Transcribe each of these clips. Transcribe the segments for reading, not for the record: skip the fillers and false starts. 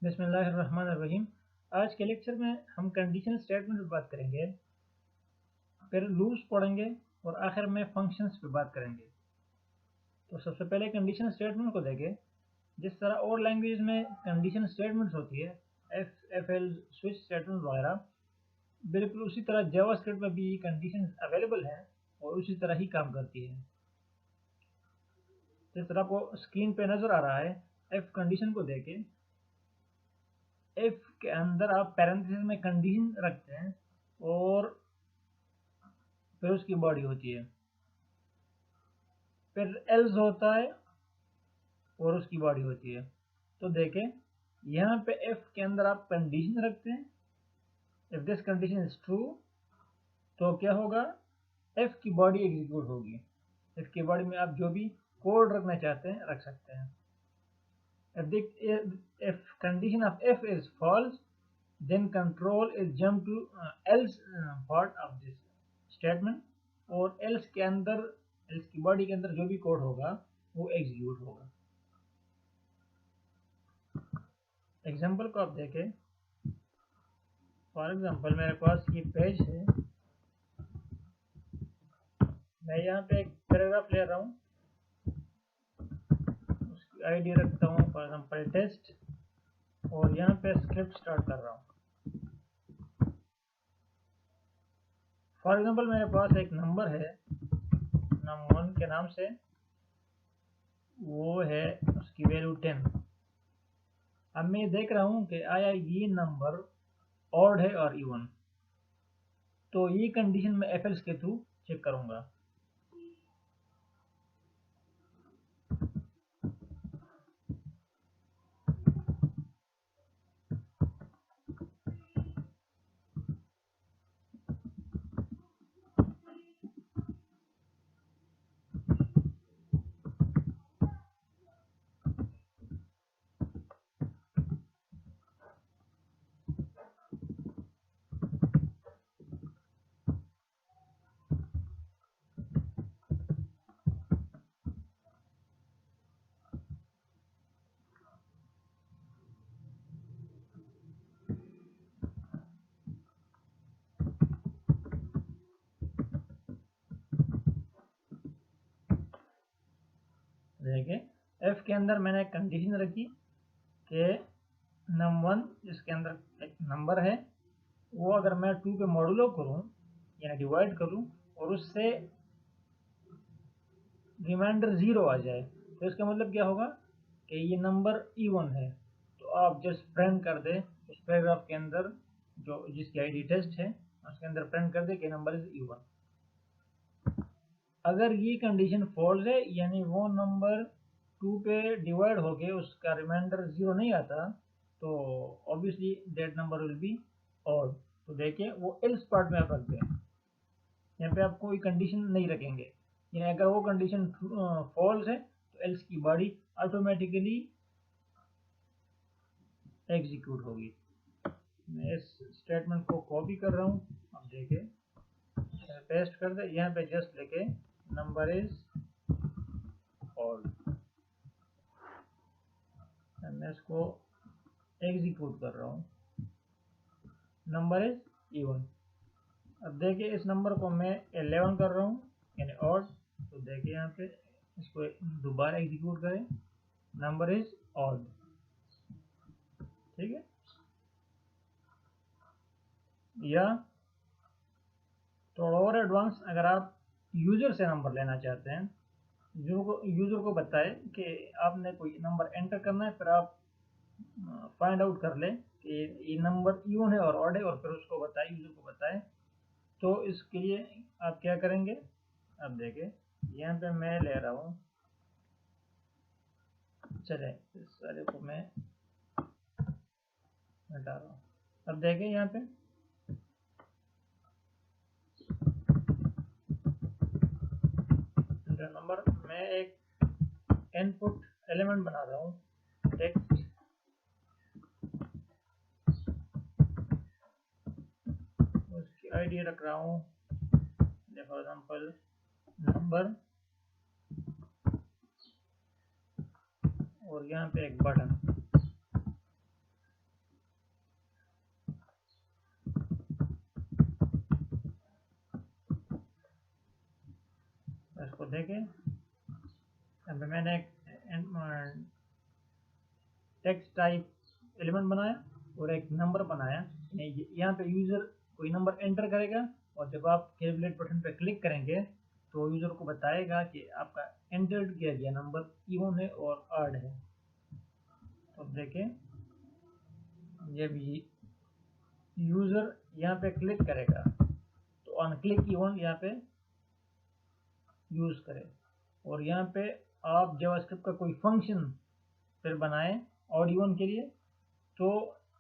बिस्मिल्लाहिर्रहमानिर्रहीम। आज के लेक्चर में हम कंडीशनल स्टेटमेंट पर बात करेंगे, फिर लूप्स पढ़ेंगे और आखिर में फंक्शंस पर बात करेंगे। तो सबसे पहले कंडीशनल स्टेटमेंट को देखें। जिस तरह और लैंग्वेज में कंडीशनल स्टेटमेंट्स होती है, एफ एल स्विच स्टेटमेंट वगैरह, बिल्कुल उसी तरह जावास्क्रिप्ट में भी कंडीशंस अवेलेबल हैं और उसी तरह ही काम करती है। जिस तरह आपको स्क्रीन पे नज़र आ रहा है, एफ कंडीशन को देखें। एफ के अंदर आप पैरेंथेसिस में कंडीशन रखते हैं और फिर उसकी बॉडी होती है, फिर एल्स होता है और उसकी बॉडी होती है। तो देखें, यहाँ पे एफ के अंदर आप कंडीशन रखते हैं। If this condition is true तो क्या होगा, एफ की बॉडी एग्जीक्यूट होगी। एफ की बॉडी में आप जो भी कोड रखना चाहते हैं रख सकते हैं। if condition of f is false, then control is jump to else part of this statement, और else के अंदर, else की बॉडी के अंदर जो भी कोड होगा वो एग्जीक्यूट होगा। एग्जांपल को आप देखें। फॉर एग्जांपल मेरे पास ये पेज है, मैं यहाँ पे एक पैराग्राफ ले रहा हूँ, उसकी आईडी रखता हूँ फॉर एग्जांपल टेस्ट, और यहाँ पे स्क्रिप्ट स्टार्ट कर रहा हूँ। फॉर एग्जांपल मेरे पास एक नंबर है num1 के नाम से, वो है उसकी वैल्यू 10। अब मैं देख रहा हूँ कि आया ये नंबर ऑड है और इवन, तो ये कंडीशन मैं एफएल्स के थ्रू चेक करूँगा। देखिए, एफ के अंदर मैंने एक कंडीशन रखी कि num1 जिसके अंदर एक नंबर है, वो अगर मैं 2 पे मॉडुलो करूँ यानी डिवाइड करूँ और उससे रिमाइंडर 0 आ जाए, तो इसका मतलब क्या होगा कि ये नंबर इवन है। तो आप जस्ट प्रिंट कर दें उस पैराग्राफ के अंदर, जो जिसकी आईडी टेस्ट है उसके अंदर प्रिंट कर दे कि नंबर इज इवन। अगर ये कंडीशन फॉल्स है यानी वो नंबर 2 पे डिवाइड होके उसका रिमाइंडर 0 नहीं आता, तो obviously that number will be odd. तो देखिए, वो एल्स पार्ट में आप रखते हैं, यहाँ पे आप कोई कंडीशन नहीं रखेंगे। यानी अगर वो कंडीशन फॉल्स है तो एल्स की बॉडी ऑटोमेटिकली एग्जीक्यूट होगी। मैं इस स्टेटमेंट को कॉपी कर रहा हूँ, अब देखिए पेस्ट कर दे, यहाँ पे जस्ट लिखे नंबर इज ऑड, मैं इसको एग्जीक्यूट कर रहा हूँ, नंबर इज इवन। अब देखिए, इस नंबर को मैं 11 कर रहा हूँ यानी ऑड, तो देखिए यहाँ पे इसको दोबारा एग्जीक्यूट करें, नंबर इज ऑड। ठीक है, या थोड़ा और एडवांस, अगर आप यूजर से नंबर लेना चाहते हैं, यूजर को बताएं कि आपने कोई नंबर एंटर करना है, फिर आप फाइंड आउट कर लें कि ये नंबर इवन है और ऑड है, और फिर उसको बताएं, यूजर को बताएं। तो इसके लिए आप क्या करेंगे, अब देखें यहाँ पे मैं ले रहा हूँ, चले इस सारे को मैं हटा रहा हूँ। अब देखें यहाँ पे नंबर, मैं एक इनपुट एलिमेंट बना रहा हूँ, टेक्स्ट, उसकी आईडी रख रहा हूँ फॉर एग्जांपल नंबर, और यहाँ पे एक बटन। देखें, अब मैंने एक टेक्स्ट टाइप एलिमेंट बनाया और एक नंबर बनाया। यहाँ पे यूज़र कोई नंबर एंटर करेगा और जब आप कैलकुलेट बटन पे क्लिक करेंगे तो यूज़र को बताएगा कि आपका एंटर्ड किया गया नंबर इवन है और ऑड है। तो देखें, ये भी यूज़र यहाँ पे क्लिक करेगा तो ऑन क्लिक इवन यहाँ पे यूज़ करें, और यहाँ पे आप जावास्क्रिप्ट का कोई फंक्शन फिर बनाएं ऑड इवन के लिए तो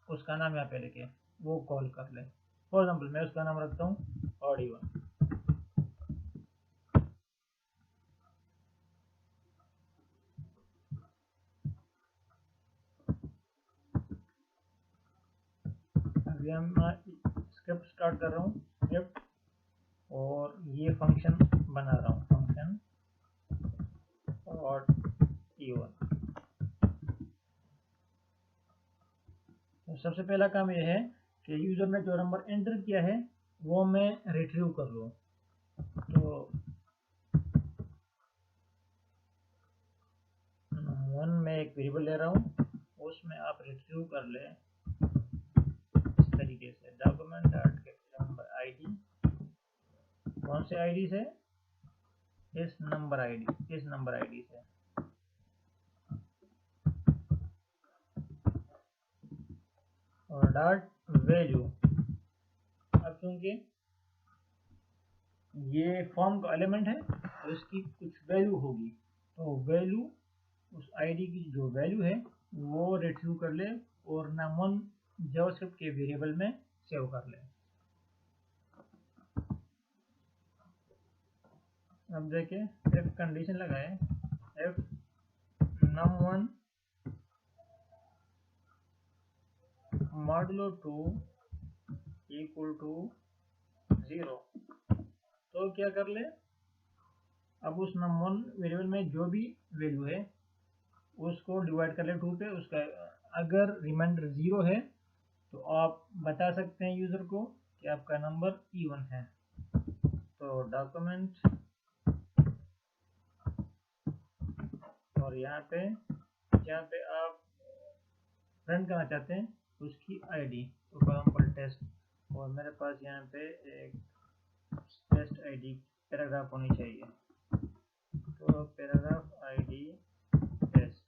उसका नाम यहाँ पे लिखे, वो कॉल कर ले। फॉर एग्जाम्पल मैं उसका नाम रखता हूँ ऑड इवन। अभी हम स्क्रिप्ट स्टार्ट कर रहा हूँ स्क्रिप्ट, और ये फंक्शन बना रहा हूँ, फंक्शन ऑड इवन। तो सबसे पहला काम यह है कि यूज़र ने जो नंबर एंटर किया है वो मैं रिट्रीव कर लूँ। तो वन में एक वेरिएबल ले रहा हूँ, उसमें आप रिट्रीव कर ले इस तरीके से, document dot capital number ID, कौन से आईडी से, इस नंबर आईडी से, और डॉट वैल्यू। अब क्योंकि ये फॉर्म का एलिमेंट है तो इसकी कुछ वैल्यू होगी, तो वैल्यू उस आईडी की जो वैल्यू है वो रिट्रीव कर ले और num1 जावास्क्रिप्ट के वेरिएबल में सेव कर ले। अब देखें, इफ कंडीशन लगाए, if num1 modulo 2 equal to 0, तो क्या कर ले, अब उस num1 वेरिएबल में जो भी वैल्यू है उसको डिवाइड कर ले 2 पे। उसका अगर रिमाइंडर 0 है तो आप बता सकते हैं यूज़र को कि आपका नंबर इवन है। तो डॉक्यूमेंट, और यहाँ पे जहाँ पे आप प्रिंट करना चाहते हैं उसकी आईडी, तो फॉर एग्जाम्पल टेस्ट, और मेरे पास यहाँ पे एक टेस्ट आईडी पैराग्राफ होनी चाहिए, तो paragraph ID test.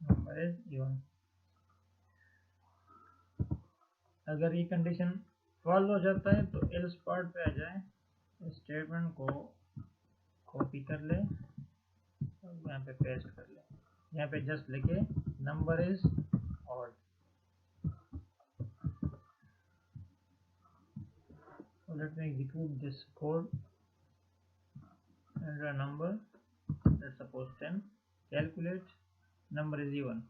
Number is even. अगर ये कंडीशन फॉल्स हो जाता है तो एल्स पार्ट पे आ जाए, स्टेटमेंट को कॉपी कर ले और यहाँ पे पेस्ट कर ले, यहाँ पे जस्ट लिखे number is odd. So let me execute this code, enter a number, let's suppose 10, calculate, number is even।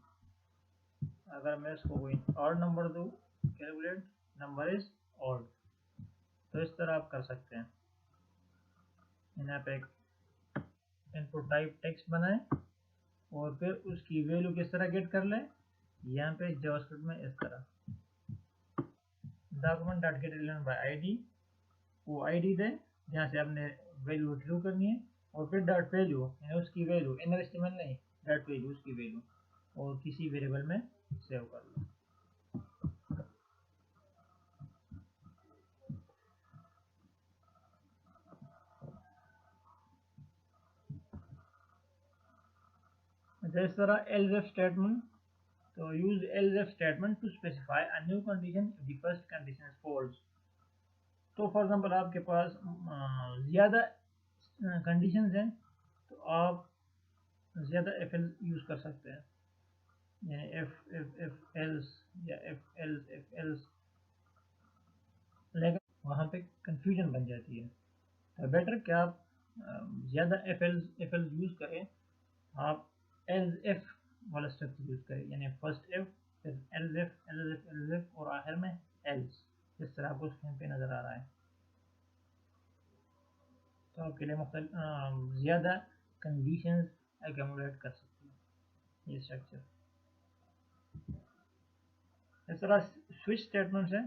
अगर मैं इसको कोई ऑड नंबर दूँ, कैलकुलेट नंबर इज ऑड, तो इस तरह आप कर सकते हैं। यहाँ पे एक इनपुट टाइप टेक्स्ट बनाए और फिर उसकी वैल्यू किस तरह गेट कर लें, यहाँ पे जावास्क्रिप्ट में इस तरह document dot gate element by ID, वो आईडी दे जहाँ से आपने वैल्यू रिट्रीव करनी है, और फिर डॉट वैल्यू यानी उसकी वैल्यू, इनर एस्टिमेट नहीं, डॉट वैल्यू उसकी वैल्यू, और किसी वेरिएबल में सेव कर लो। इस तरह एल्स स्टेटमेंट, तो use else statement to specify a new condition if the first condition is false. तो फॉर एग्जांपल आपके पास ज़्यादा कंडीशंस हैं तो आप ज़्यादा एफ एल यूज़ कर सकते हैं, यानी एफ एल्स या एफ एल्स, लेकिन वहाँ पे कंफ्यूजन बन जाती है। तो बेटर क्या आप ज़्यादा एफ एल्स यूज़ करें, आप एल्स एफ वाला स्ट्रक्चर यूज़ करें, यानी फर्स्ट एफ फिर एल्स एफ और आखिर में एल्स, इस तरह आपको स्क्रीन पे नज़र आ रहा है। तो आपके लिए ज़्यादा कंडीशंस एकोमोडेट कर सकते हैं ये स्ट्रक्चर। इस तरह स्विच स्टेटमेंट्स है,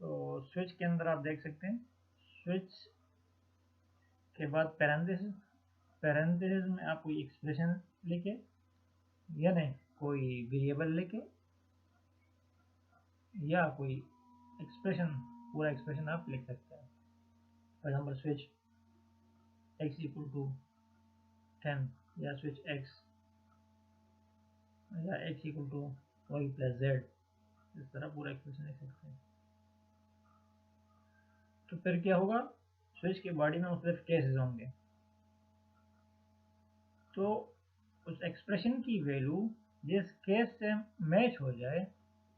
तो स्विच के अंदर आप देख सकते हैं स्विच के बाद पैरेंथेसिस, पैरेंथेसिस में आप कोई एक्सप्रेशन लिखे यानी कोई वेरिएबल लिखे या कोई एक्सप्रेशन, पूरा एक्सप्रेशन आप लिख सकते हैं। For example switch x equal to 10 या स्विच x या x equal to y plus z, इस तरह पूरा एक्सप्रेशन लिख सकते हैं। तो फिर क्या होगा, स्विच के बॉडी में मुख्तलिफ केसेस होंगे, तो उस एक्सप्रेशन की वैल्यू जिस केस से मैच हो जाए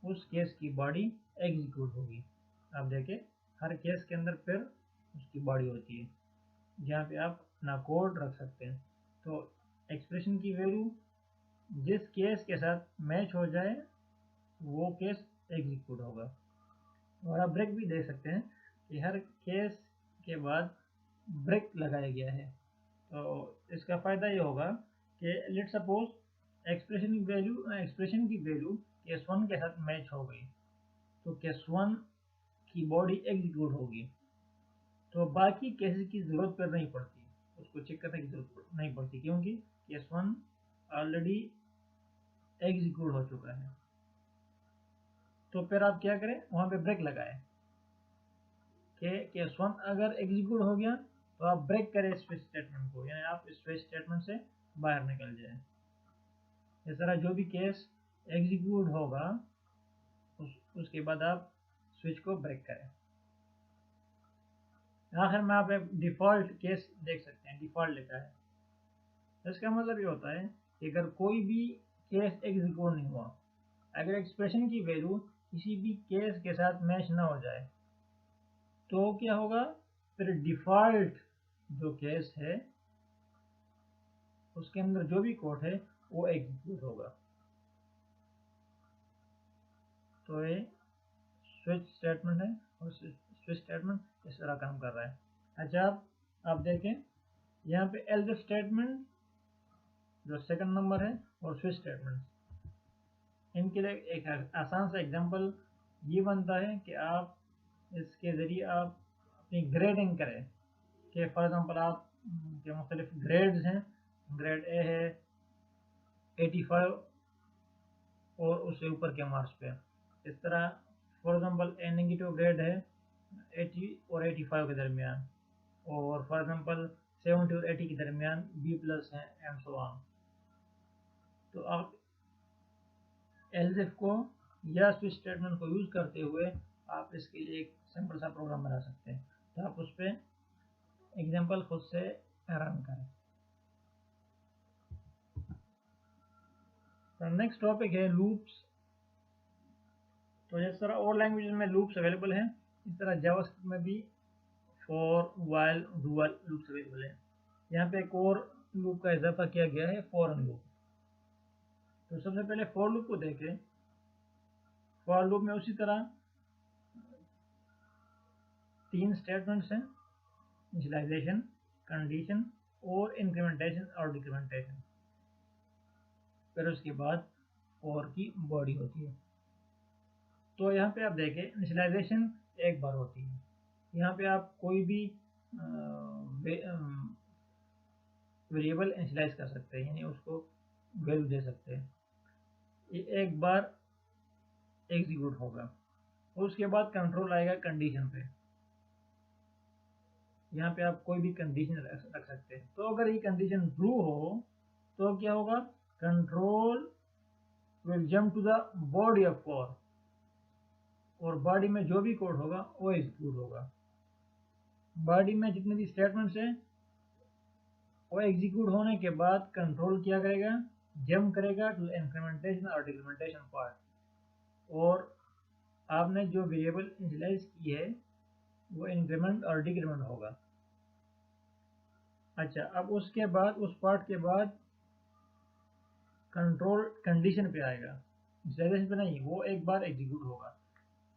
उस केस की बॉडी एग्जीक्यूट होगी। आप देखें हर केस के अंदर फिर उसकी बॉडी होती है जहाँ पे आप अपना कोड रख सकते हैं। तो एक्सप्रेशन की वैल्यू जिस केस के साथ मैच हो जाए वो केस एग्जीक्यूट होगा। और आप ब्रेक भी दे सकते हैं कि हर केस के बाद ब्रेक लगाया गया है। तो इसका फ़ायदा ये होगा कि लेट सपोज एक्सप्रेशन की वैल्यू केस 1 के साथ मैच हो गई तो केस 1 की बॉडी एग्जीक्यूट होगी, तो बाकी केसेस की ज़रूरत पर नहीं पड़ती, उसको चेक करने की ज़रूरत नहीं पड़ती क्योंकि केस 1 ऑलरेडी एग्जीक्यूट हो चुका है। तो फिर आप क्या करें, वहाँ पे ब्रेक लगाएं कि केस 1 अगर एग्जीक्यूट हो गया तो आप ब्रेक करें स्विच स्टेटमेंट को, यानी आप स्विच स्टेटमेंट से बाहर निकल जाएं। इस तरह जो भी केस एग्जीक्यूट होगा उसके बाद आप स्विच को ब्रेक करें। आखिर में आप एक डिफ़ॉल्ट केस देख सकते हैं, डिफ़ॉल्ट लिखा है। इसका मतलब ये होता है कि अगर कोई भी केस एग्जीक्यूट नहीं हुआ, अगर एक्सप्रेशन की वैल्यू किसी भी केस के साथ मैच ना हो जाए तो क्या होगा, फिर डिफ़ॉल्ट जो केस है उसके अंदर जो भी कोड है वो एग्जीक्यूट होगा। तो ये स्विच स्टेटमेंट है और स्विच स्टेटमेंट इस तरह काम कर रहा है। अच्छा आप देखें यहाँ पे एल्स स्टेटमेंट जो सेकंड नंबर है और स्विच स्टेटमेंट, इनके लिए एक आसान सा एग्जांपल ये बनता है कि आप इसके ज़रिए आप अपनी ग्रेडिंग करें कि फॉर एग्जांपल आप के मुख्तलिफ ग्रेड्स हैं, ग्रेड ए है 85 और उससे ऊपर के मार्क्स पे, इस तरह for example A negative grade है 80 और 85 के दरमियान, और फॉर एग्जांपल 70 और 80 के दरमियान बी प्लस है एंड सो ऑन। तो आप एल्स को या स्विच स्टेटमेंट को यूज़ करते हुए आप इसके लिए एक सिंपल सा प्रोग्राम बना सकते हैं। तो आप उस पर एग्जांपल खुद से रन करें। तो नेक्स्ट टॉपिक है लूप्स। तो जिस तरह और लैंग्वेज में लूप्स अवेलेबल हैं इस तरह जावास्क्रिप्ट में भी for while dual loops available है। यहाँ पे एक और लूप का इजाफा किया गया है फॉर लूप। तो सबसे पहले फॉर लूप को देखें। फॉर लूप में उसी तरह 3 स्टेटमेंट्स हैं, इनिशियलाइजेशन, कंडीशन और इंक्रीमेंटेशन और डिक्रीमेंटेशन। फिर उसके बाद फॉर की बॉडी होती है। तो यहाँ पे आप देखें इनिशियलाइजेशन एक बार होती है, यहाँ पे आप कोई भी वेरिएबल इनिशियलाइज कर सकते हैं, यानी उसको वैल्यू दे सकते हैं। ये एक बार एग्जीक्यूट होगा और उसके बाद कंट्रोल आएगा कंडीशन पे, यहाँ पे आप कोई भी कंडीशन रख सकते हैं। तो अगर ये कंडीशन ट्रू हो तो क्या होगा, control will jump to the body of for, और बॉडी में जो भी कोड होगा वो एग्जीक्यूट होगा। बॉडी में जितने भी स्टेटमेंट्स हैं वो एग्जीक्यूट होने के बाद कंट्रोल क्या करेगा, जंप करेगा टू इंक्रीमेंटेशन और डिक्रीमेंटेशन पार्ट, और आपने जो वेरिएबल इनिशियलाइज की है वो इंक्रीमेंट और डिक्रीमेंट होगा। अच्छा अब उसके बाद उस पार्ट के बाद कंट्रोल कंडीशन पे आएगा, इनिशियलाइजेशन पे नहीं, वो एक बार एग्जीक्यूट होगा।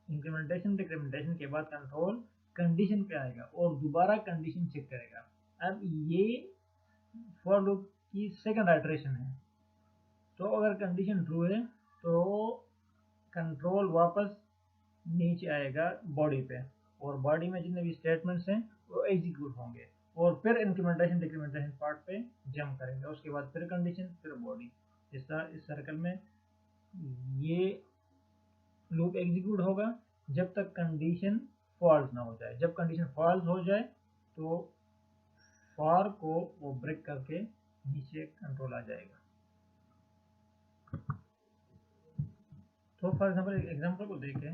इंक्रीमेंटेशन डिक्रीमेंटेशन के बाद कंट्रोल कंडीशन पे आएगा और दोबारा कंडीशन चेक करेगा। अब ये फॉर लूप की सेकंड आइटरेशन है। तो अगर कंडीशन ट्रू है तो कंट्रोल वापस नीचे आएगा बॉडी पे, और बॉडी में जितने भी स्टेटमेंट्स हैं वो एग्जीक्यूट होंगे, और फिर इंक्रीमेंटेशन डिक्रीमेंटेशन पार्ट पे जंप करेंगे। उसके बाद फिर कंडीशन, फिर बॉडी। इस सर्कल में ये लूप एग्जीक्यूट होगा जब तक कंडीशन फॉल्स ना हो जाए। जब कंडीशन फॉल्स हो जाए तो फॉर को वो ब्रेक करके नीचे कंट्रोल आ जाएगा। तो फॉर एग्जांपल एग्जांपल को देखें।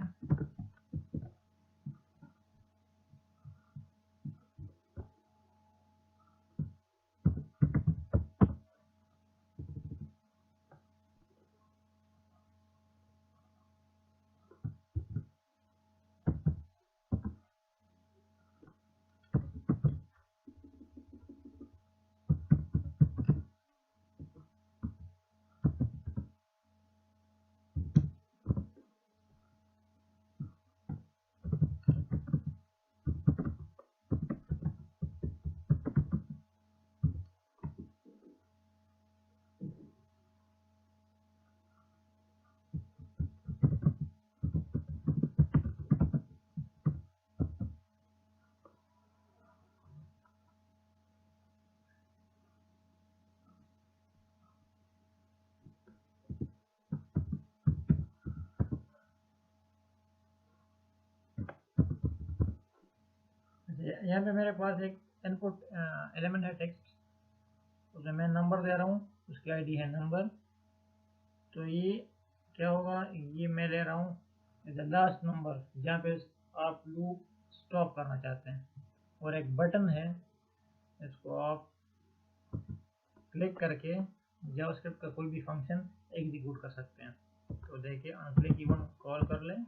यहाँ पे मेरे पास एक इनपुट एलिमेंट है टेक्स्ट, उसमें मैं नंबर दे रहा हूँ, उसकी आईडी है नंबर। तो ये क्या होगा, ये मैं ले रहा हूँ द लास्ट नंबर जहाँ पे आप लूप स्टॉप करना चाहते हैं, और एक बटन है, इसको आप क्लिक करके जावास्क्रिप्ट का कोई भी फंक्शन एग्जीक्यूट कर सकते हैं। तो देखिए अनक्लिक इवन कॉल कर लें,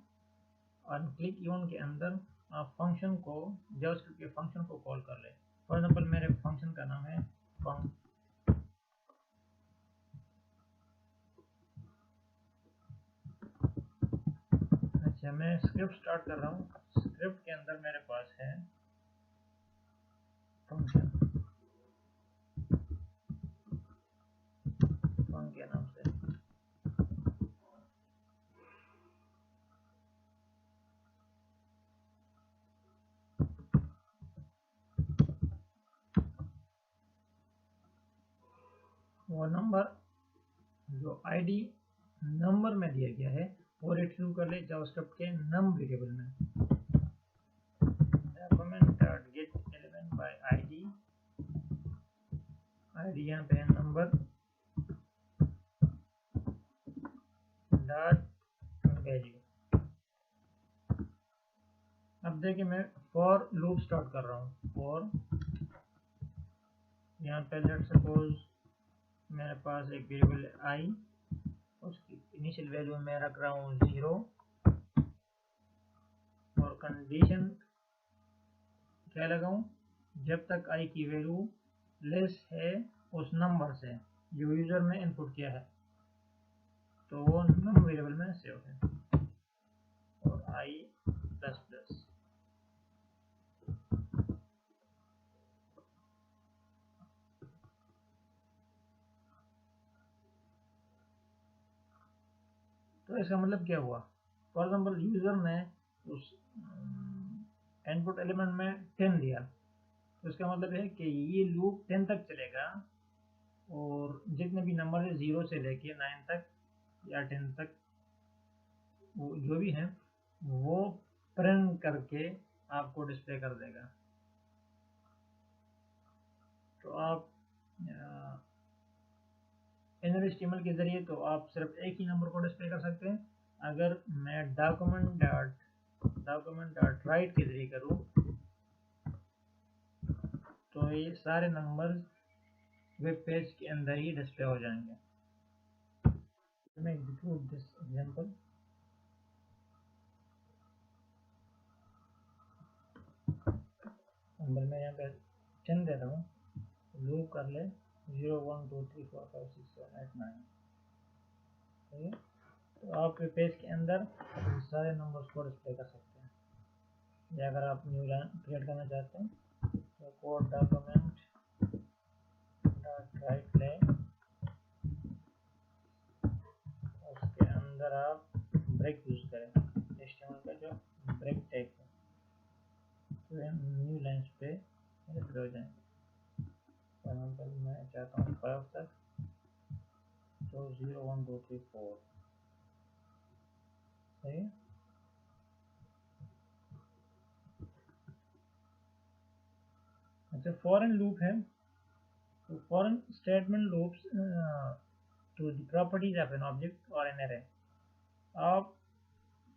अनक्लिक इवन के अंदर आप फंक्शन को, जावास्क्रिप्ट के फंक्शन को कॉल कर लें। फॉर एग्जांपल मेरे फंक्शन का नाम है फंक। अच्छा, मैं स्क्रिप्ट स्टार्ट कर रहा हूँ। स्क्रिप्ट के अंदर मेरे पास है फंक्शन फंक के नाम से। वो नंबर जो आईडी नंबर में दिया गया है वो रिट्रीव कर ले जावास्क्रिप्ट के नम वेरिएबल में। get element by id, ID यहाँ पे है नंबर डॉट वैल्यू। अब देखिए मैं फॉर लूप स्टार्ट कर रहा हूँ। फॉर, यहाँ पे लेट सपोज मेरे पास एक वेरिएबल आई, उसकी इनिशियल वैल्यू मैं रख रहा हूँ 0, और कंडीशन क्या लगाऊं, जब तक आई की वैल्यू लेस है उस नंबर से जो यूजर ने इनपुट किया है, तो वो नम वेरिएबल में सेव है, और आई प्लस प्लस। तो इसका मतलब क्या हुआ, फॉर एग्जाम्पल यूजर ने उस इनपुट एलिमेंट में 10 दिया, तो इसका मतलब है कि ये लूप 10 तक चलेगा, और जितने भी नंबर है 0 से लेके 9 तक या 10 तक वो जो भी है वो प्रिंट करके आपको डिस्प्ले कर देगा। तो आप इनर HTML के जरिए तो आप सिर्फ एक ही नंबर को डिस्प्ले कर सकते हैं। अगर मैं डॉक्यूमेंट डॉट राइट के जरिए करूँ तो ये सारे नंबर वेब पेज के अंदर ही डिस्प्ले हो जाएंगे। मैं एग्जीक्यूट दिस एग्जांपल। नंबर में यहाँ पे 10 दे रहा हूँ, लूप कर ले 0 1 2 3 4 5 6 7 8 9। ठीक है, तो आप पेज के अंदर सारे नंबर्स को डिस्प्ले कर सकते हैं। या अगर आप न्यू लाइन क्रिएट करना चाहते हैं तो कोड डॉक्यूमेंट राइट लें, उसके अंदर आप ब्रेक यूज़ करें, HTML का जो ब्रेक टैग है, तो न्यू लाइन्स पे एंटर हो जाएंगे। फॉर एग्जाम्पल मैं चाहता हूँ 5 तक, तो 0 1 2 3 4 सही है। अच्छा, फॉरेन लूप है, तो for in statement loops to the properties of an object और एन एरे। आप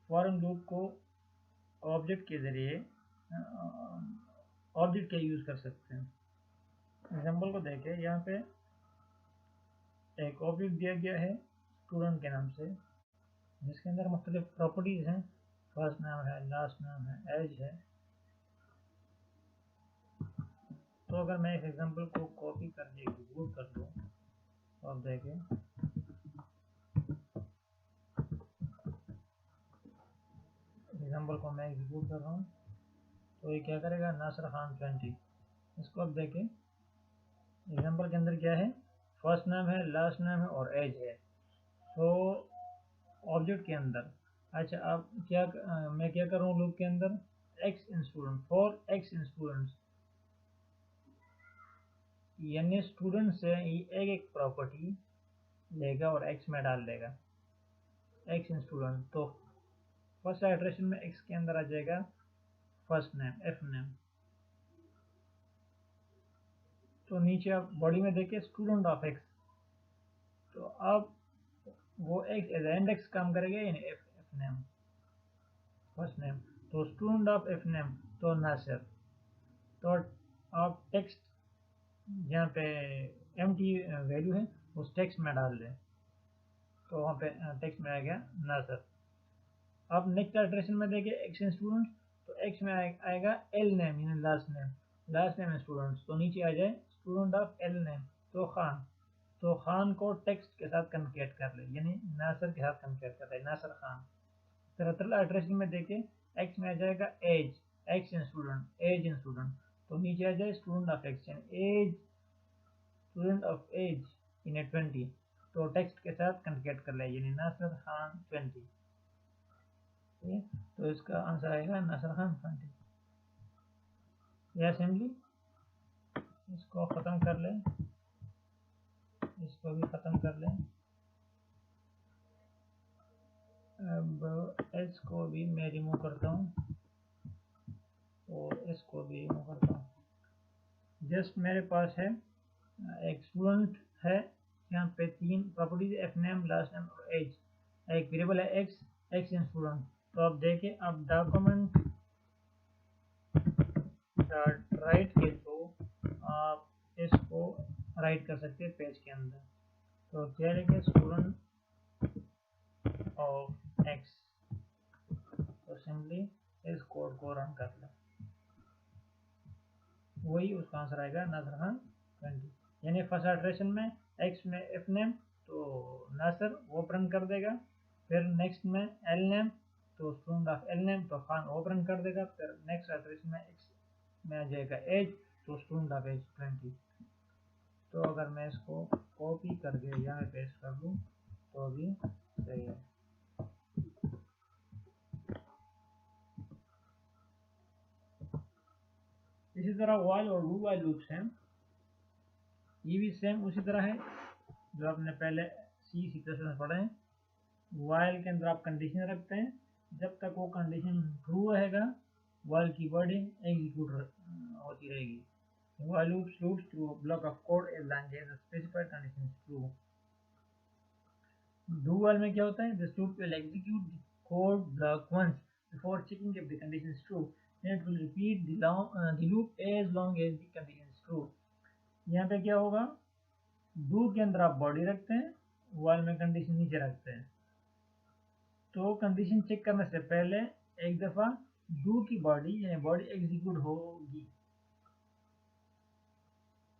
फॉरेन लूप को ऑब्जेक्ट के ज़रिए ऑब्जेक्ट का यूज़ कर सकते हैं। एग्जाम्पल को देखें, यहाँ पे एक ऑब्जेक्ट दिया गया है स्टूडेंट के नाम से, जिसके अंदर मुख्तलिफ प्रॉपर्टीज़ हैं, फर्स्ट नाम है, लास्ट नाम है, एज है। तो अगर मैं इस एग्जाम्पल को कॉपी करके एग्जीक्यूट कर दूँ तो आप देखें, एग्जाम्पल को मैं एग्जीक्यूट कर रहा हूँ तो ये क्या करेगा, नासिर खान 20। इसको अब देखें, एग्जाम्पल के अंदर क्या है, फर्स्ट नाम है, लास्ट नाम है और एज है। तो ऑब्जेक्ट के अंदर, अच्छा अब क्या मैं क्या कर रहा हूँ लूप के अंदर, x in student, for x in students, यानी स्टूडेंट से एक एक प्रॉपर्टी लेगा और एक्स में डाल देगा, एक्स इन स्टूडेंट। तो फर्स्ट आइटरेशन में एक्स के अंदर आ जाएगा फर्स्ट नेम, एफ नेम। तो नीचे आप बॉडी में देखिए स्टूडेंट ऑफ एक्स, तो अब वो एक्स एज इंडेक्स काम करेगा, यानी एफ नेम फर्स्ट नेम। तो स्टूडेंट ऑफ एफ नेम, तो नासिर। तो आप टेक्स्ट जहाँ पे एम्प्टी वैल्यू है उस टेक्स्ट में डाल दें, तो वहाँ पे टेक्स्ट में आ गया नासिर। अब नेक्स्ट इटरेशन में देखिए एक्स इन स्टूडेंट, तो एक्स में आएगा एल नेम, यानी last name, last name students. तो नीचे आ जाए स्टूडेंट ऑफ एल नेम, तो खान। तो खान को टेक्स्ट के साथ कन्केट कर ले, यानी नासिर के साथ कन्केट कर ले, नासिर खान। फिर थर्ड इटरेशन में देखिए एक्स में आ जाएगा age, x in student, age in student. तो नीचे आ जाए स्टूडेंट ऑफ एक्स, यानी age, student of age in 20। तो टेक्स्ट के साथ कन्केट कर ले, यानी नासिर खान 20। तो इसका आंसर आएगा नासिर खान 20। यह असेंबली, इसको ख़त्म कर लें, इसको भी ख़त्म कर लें। अब एच को भी मैं रिमूव करता हूँ और इसको भी रिमूव करता हूँ। जस्ट मेरे पास है एक स्टूडेंट है, यहाँ पे 3 properties, F name, last name और एज। एक वेरिएबल है एक्स, एक्स इन स्टूडेंट। तो अब देखें, अब डॉक्यूमेंट राइट के थ्रू आप इसको राइट कर सकते हैं पेज के अंदर। तो क्या लिखे, स्टूडेंट ऑफ एक्स। तो सिंपली इस कोड को रन कर लें, वही उसका आंसर आएगा नासिर खान 20। यानी फर्स्ट इटरेशन में एक्स में एफ नेम, तो नासिर वो रन कर देगा। फिर नेक्स्ट में एल नेम, तो स्टूडेंट ऑफ एल नेम, तो खान वो रन कर देगा। फिर नेक्स्ट इटरेशन में एक्स में आ जाएगा एज, तो स्टूडेंट ऑफ एज 20। तो अगर मैं इसको कॉपी करके यहाँ पेस्ट कर दूँ तो भी सही है। इसी तरह वाइल और डू वाइल लूप्स हैं, ये भी सेम उसी तरह है जो आपने पहले सी प्लस में पढ़े हैं। वाइल के अंदर आप कंडीशन रखते हैं, जब तक वो कंडीशन ट्रू रहेगा वाइल की वर्डिंग एग्जीक्यूट होती रहेगी। While loops through a block of code as long as the specified condition is true. Do while में क्या होता है, this loop will execute the code block once before checking if the condition is true, then it will repeat the loop as long as the condition is true। यहाँ पे क्या होगा, do के अंदर आप बॉडी रखते हैं, वाइल में कंडीशन नीचे रखते हैं। तो कंडीशन चेक करने से पहले एक दफ़ा डू की बॉडी यानी बॉडी एग्जीक्यूट होगी,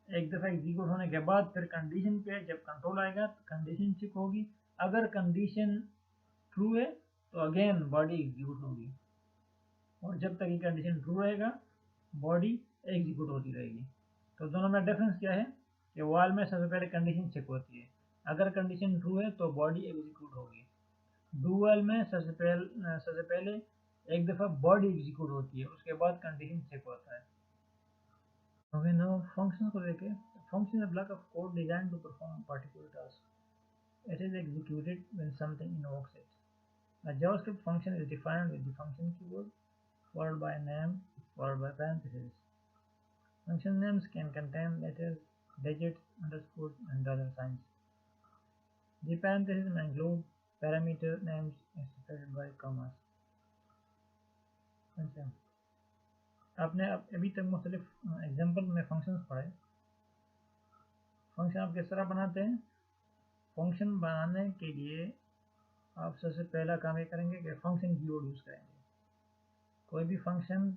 एक दफ़ा एग्जीक्यूट होने के बाद फिर कंडीशन पे जब कंट्रोल आएगा तो कंडीशन चेक होगी। अगर कंडीशन ट्रू है तो अगेन बॉडी एग्जीक्यूट होगी, और जब तक ये कंडीशन ट्रू रहेगा बॉडी एग्जीक्यूट होती रहेगी। तो दोनों में डिफरेंस क्या है, कि वाल में सबसे पहले कंडीशन चेक होती है, अगर कंडीशन ट्रू है तो बॉडी एग्जीक्यूट होगी। डू वाल में सबसे पहले एक दफ़ा बॉडी एग्जीक्यूट होती है, उसके बाद कंडीशन चेक होता है। ओके, नाउ फंक्शन को देखें। Function is a block of code design to perform particular task. It is executed when something invokes it. A JavaScript function is defined with the function keyword followed by a name followed by parentheses. Function names can contain letters, digits, underscores, and dollar signs. The parentheses may include parameter names separated by commas. अच्छा, आपने अभी तक मुख्तलिफ example में functions पढ़े। Function आप किस तरह बनाते हैं? फंक्शन बनाने के लिए आप सबसे पहला काम ये करेंगे कि फंक्शन कीवर्ड यूज़ करेंगे। कोई भी फंक्शन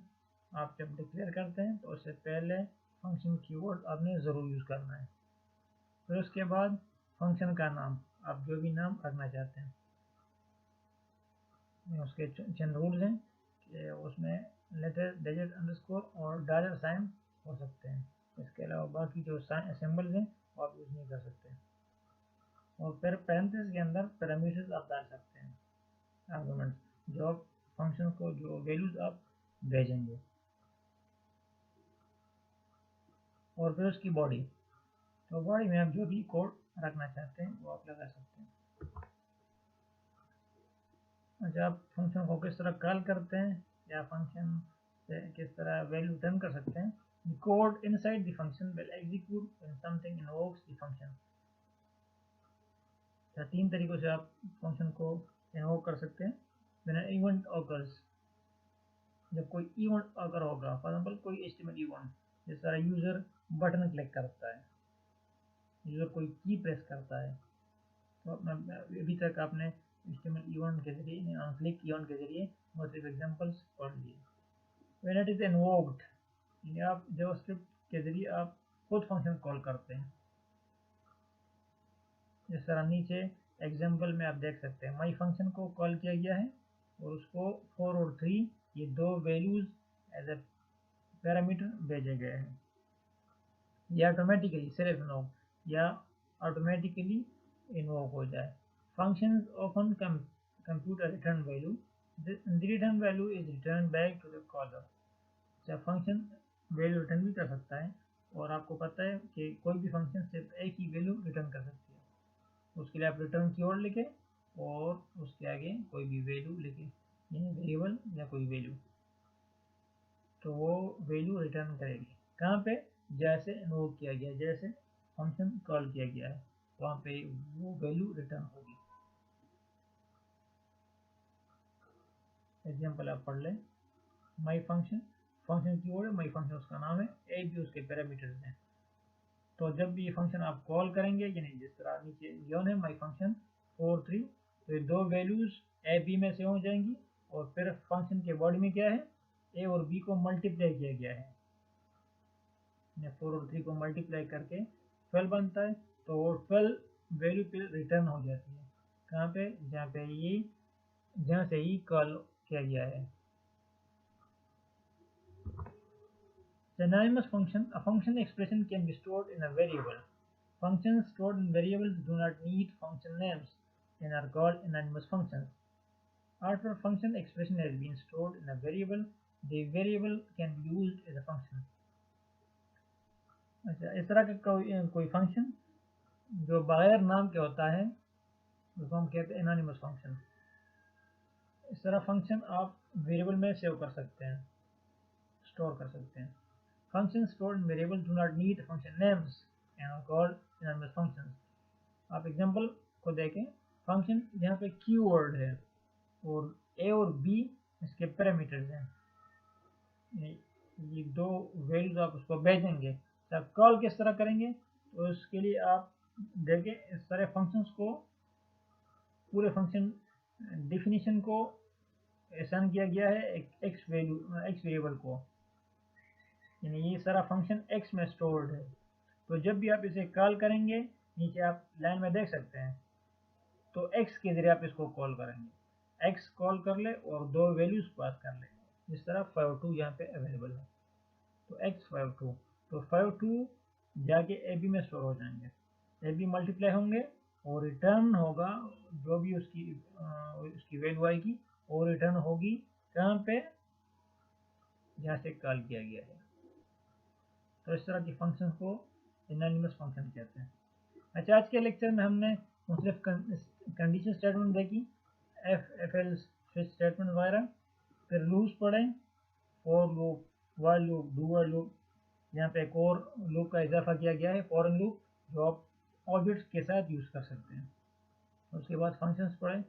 आप जब डिक्लेयर करते हैं तो उससे पहले फंक्शन कीवर्ड आपने ज़रूर यूज़ करना है। फिर उसके बाद फंक्शन का नाम, आप जो भी नाम रखना चाहते हैं, उसके चंद रूल्स हैं कि उसमें लेटर, डिजिट, अंडरस्कोर और डॉलर साइन हो सकते हैं। इसके अलावा बाकी जो सिंबल्स हैं वो आप यूज़ नहीं कर सकते। और फिर पैरेंथेसिस के अंदर पैरामीटर्स आप डाल सकते हैं, आर्गुमेंट, जो आप फंक्शन को जो वैल्यूज आप भेजेंगे। और फिर उसकी बॉडी, तो बॉडी में आप जो भी कोड रखना चाहते हैं वो आप लगा सकते हैं। अच्छा, आप फंक्शन को किस तरह कॉल करते हैं या फंक्शन से किस तरह वैल्यू रिटर्न कर सकते हैं? The code inside the function will execute when something invokes the function. या तीन तरीकों से आप फंक्शन को इन्वोक कर सकते हैं। When an event occurs, जब कोई इवेंट अगर होगा, फॉर एग्जाम्पल कोई एचटीएमएल इवेंट, जिस तरह यूज़र बटन क्लिक करता है, यूज़र कोई की प्रेस करता है, तो अभी तक आपने एचटीएमएल इवेंट के जरिए, क्लिक इवेंट के जरिए मुख्तलिफ एग्जाम्पल्स पढ़ लिए। When it is invoked, यानी आप जावास्क्रिप्ट के जरिए आप खुद फंक्शन कॉल करते हैं। जिस तरह नीचे एग्जाम्पल में आप देख सकते हैं, माई फंक्शन को कॉल किया गया है और उसको 4 और 3 ये दो वैल्यूज एज ए पैरामीटर भेजे गए हैं। या ऑटोमेटिकली सेल्फ इन्वोक या ऑटोमेटिकली इन्वोक हो जाए। Functions often compute a return value. The return value is returned back to the caller. जब फंक्शन वैल्यू रिटर्न भी कर सकता है और आपको पता है कि कोई भी फंक्शन सिर्फ एक ही वैल्यू रिटर्न कर सकती है, उसके लिए आप रिटर्न कीवर्ड लिखें और उसके आगे कोई भी वैल्यू लिखें, यानी वेरिएबल या कोई वैल्यू, तो वो वैल्यू रिटर्न करेगी। कहाँ पे? जैसे इन्वोक किया गया, जैसे फंक्शन कॉल किया गया है वहाँ पे वो वैल्यू रिटर्न होगी। एग्जाम्पल आप पढ़ लें। माई फंक्शन, फंक्शन कीवर्ड है, माई फंक्शन उसका नाम है, ए भी उसके पैरामीटर्स हैं। तो जब भी ये फंक्शन आप कॉल करेंगे, यानी जिस तरह नीचे गिवन है माई फंक्शन 4 3, तो ये दो वैल्यूज ए बी में से हो जाएंगी और फिर फंक्शन के बॉडी में क्या है, ए और बी को मल्टीप्लाई किया गया है, 4 और 3 को मल्टीप्लाई करके 12 बनता है, तो वो 12 वैल्यू पे रिटर्न हो जाती है। कहाँ पे? जहाँ से ही कॉल किया गया है। Synonymous function, a function expression can be stored in a variable. Functions stored in variables do not need function names and are called anonymous functions. After a function expression has been stored in a variable, the variable can be used as a function. अच्छा, इस तरह का कोई function जो बगैर नाम के होता है उसको हम कहते हैं एनोनिमस फंक्शन। इस तरह फंक्शन आप वेरिएबल में सेव कर सकते हैं, स्टोर कर सकते हैं। Function stored in variable do not need function names and are called anonymous functions. आप एग्जांपल को देखें। फंक्शन यहाँ पे कीवर्ड है और ए और बी इसके पैरामीटर्स हैं, ये दो वैल्यूज आप उसको भेजेंगे। तो कॉल किस तरह करेंगे? तो उसके लिए आप देखें, इस तरह फंक्शंस को, पूरे फंक्शन डिफिनीशन को असाइन किया गया है एक एक्स वेरिएबल को, यानी ये सारा फंक्शन एक्स में स्टोर्ड है। तो जब भी आप इसे कॉल करेंगे, नीचे आप लाइन में देख सकते हैं, तो एक्स के जरिए आप इसको कॉल करेंगे। एक्स कॉल कर ले और दो वैल्यूज पास कर ले, जिस तरह 52 यहाँ पे अवेलेबल है, तो x 52, तो 52 जाके ए बी में स्टोर हो जाएंगे, ए बी मल्टीप्लाई होंगे और रिटर्न होगा जो भी उसकी वैल्यू आएगी, और रिटर्न होगी कहाँ पे, जहाँ से कॉल किया गया है। तो इस तरह की फंक्शन को एनोनिमस फंक्शन कहते हैं। अच्छा, आज के लेक्चर में हमने मुख्तलिफ कंडीशन स्टेटमेंट देखी, एफ एल स्विच स्टेटमेंट वगैरह, फिर लूप्स पढ़े, for loop, while loop, do while loop. यहाँ पे एक और लूप का इजाफा किया गया है, फॉरन लूप, जो आप ऑब्जेक्ट्स के साथ यूज़ कर सकते हैं। उसके बाद फंक्शंस पढ़े,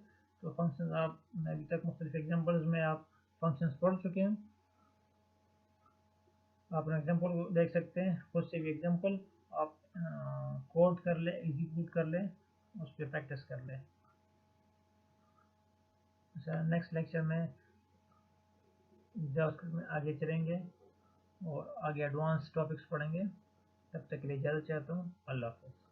तो फंक्शंस आप अभी तक मुख्तलिफ एग्जांपल्स में आप फंक्शंस पढ़ चुके हैं। आप एग्जांपल देख सकते हैं, खुद से भी एग्जांपल आप कोड कर ले, एग्जीक्यूट कर ले, उस पर प्रैक्टिस कर ले। नेक्स्ट लेक्चर में जावास्क्रिप्ट में आगे चलेंगे और आगे एडवांस टॉपिक्स पढ़ेंगे। तब तक के लिए इजाज़त चाहता हूँ। अल्लाह हाफ़िज़।